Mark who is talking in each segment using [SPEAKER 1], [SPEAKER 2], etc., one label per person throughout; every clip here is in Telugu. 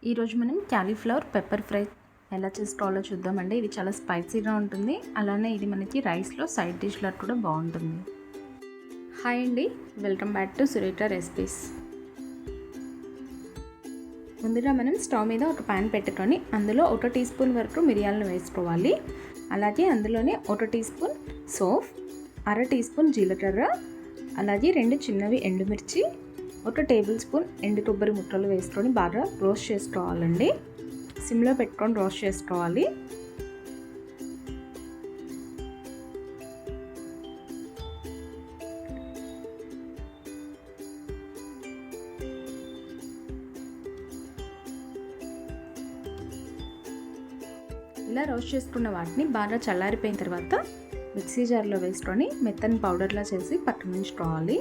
[SPEAKER 1] ఈరోజు మనం క్యాలీఫ్లవర్ పెప్పర్ ఫ్రై ఎలా చేసుకోవాలో చూద్దామండి. ఇది చాలా స్పైసీగా ఉంటుంది, అలానే ఇది మనకి రైస్లో సైడ్ డిష్లో కూడా బాగుంటుంది. హాయ్ అండి, welcome back to Surekha recipes. ముందుగా మనం స్టవ్ మీద ఒక ప్యాన్ పెట్టుకొని అందులో 1 టీ స్పూన్ వరకు మిరియాలను వేసుకోవాలి. అలాగే అందులోనే 1 టీ స్పూన్ సోంఫ్, 1/2 టీ స్పూన్ జీలకర్ర, అలాగే 2 చిన్నవి ఎండుమిర్చి, 1 టేబుల్ స్పూన్ ఎండు కొబ్బరి ముక్కలు వేసుకొని బాగా రోస్ట్ చేసుకోవాలండి. సిమ్లో పెట్టుకొని రోస్ట్ చేసుకోవాలి. ఇలా రోస్ట్ చేసుకున్న వాటిని బాగా చల్లారిపోయిన తర్వాత మిక్సీ జార్లో వేసుకొని మెత్తని పౌడర్లా చేసి పక్కనుంచుకోవాలి.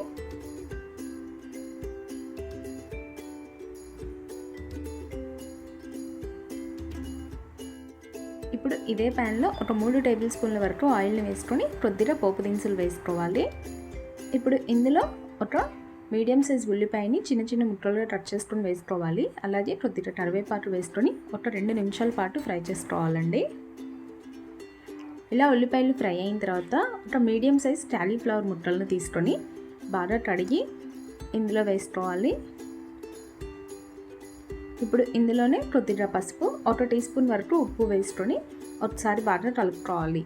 [SPEAKER 1] ఇప్పుడు ఇదే ప్యాన్లో ఒక 3 టేబుల్ స్పూన్ల వరకు ఆయిల్ని వేసుకొని కొద్దిగా పోపు దినుసులు వేసుకోవాలి. ఇప్పుడు ఇందులో ఒక మీడియం సైజ్ ఉల్లిపాయని చిన్న చిన్న ముక్కలుగా కట్ చేసుకొని వేసుకోవాలి. అలాగే కొద్దిగా కరివేపాకు వేసుకొని ఒక 2 నిమిషాల పాటు ఫ్రై చేసుకోవాలండి. ఇలా ఉల్లిపాయలు ఫ్రై అయిన తర్వాత ఒక మీడియం సైజ్ క్యాలీఫ్లవర్ ముక్కలను తీసుకొని బాగా కడిగి ఇందులో వేసుకోవాలి. ఇప్పుడు ఇందులోనే కొద్దిగా పసుపు, 1 టీ స్పూన్ వరకు ఉప్పు వేసుకొని ఒకసారి బాగా కలుపుకోవాలి.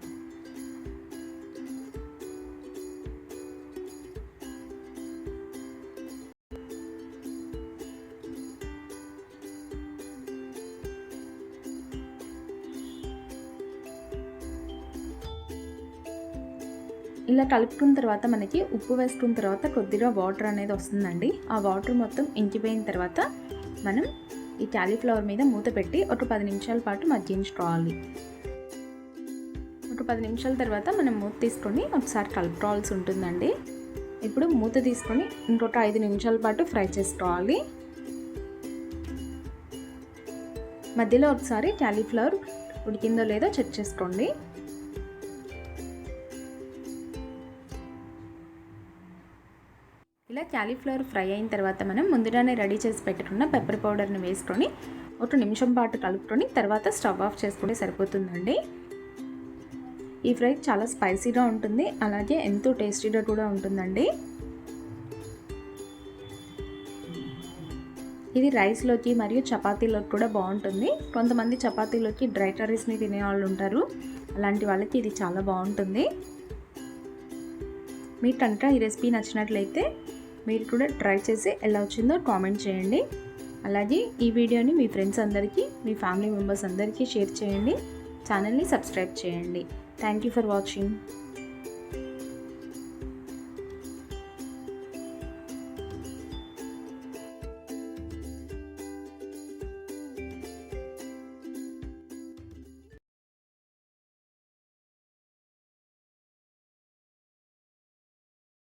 [SPEAKER 1] ఇలా కలుపుకున్న తర్వాత మనకి ఉప్పు వేసుకున్న తర్వాత కొద్దిగా వాటర్ అనేది వస్తుందండి. ఆ వాటర్ మొత్తం ఇంకిపోయిన తర్వాత మనం ఈ క్యాలీఫ్లవర్ మీద మూత పెట్టి ఒక 10 నిమిషాల పాటు మగ్గించుకోవాలి. ఒక 10 నిమిషాల తర్వాత మనం మూత తీసుకొని ఒకసారి కలుపుకోవాల్సి ఉంటుందండి. ఇప్పుడు మూత తీసుకొని ఇంకొక 5 నిమిషాల పాటు ఫ్రై చేసుకోవాలి. మధ్యలో ఒకసారి క్యాలీఫ్లవర్ ఉడికిందో లేదో చెక్ చేసుకోండి. ఇలా క్యాలీఫ్లవర్ ఫ్రై అయిన తర్వాత మనం ముందుగానే రెడీ చేసి పెట్టుకున్న పెప్పర్ పౌడర్ని వేసుకొని 1 నిమిషం పాటు కలుపుకొని తర్వాత స్టవ్ ఆఫ్ చేసుకుంటే సరిపోతుందండి. ఈ ఫ్రై చాలా స్పైసీగా ఉంటుంది, అలాగే ఎంతో టేస్టీగా కూడా ఉంటుందండి. ఇది రైస్లోకి మరియు చపాతీలోకి కూడా బాగుంటుంది. కొంతమంది చపాతీలోకి డ్రై కర్రీస్ని తినే వాళ్ళు ఉంటారు, అలాంటి వాళ్ళకి ఇది చాలా బాగుంటుంది. మీకు కనుక ఈ రెసిపీ నచ్చినట్లయితే మీరు కూడా ట్రై చేసి ఎలా వచ్చిందో కామెంట్ చేయండి. అలాగే ఈ వీడియోని మీ ఫ్రెండ్స్ అందరికీ, మీ ఫ్యామిలీ మెంబర్స్ అందరికీ షేర్ చేయండి. ఛానల్ని సబ్స్క్రైబ్ చేయండి. Thank you for watching.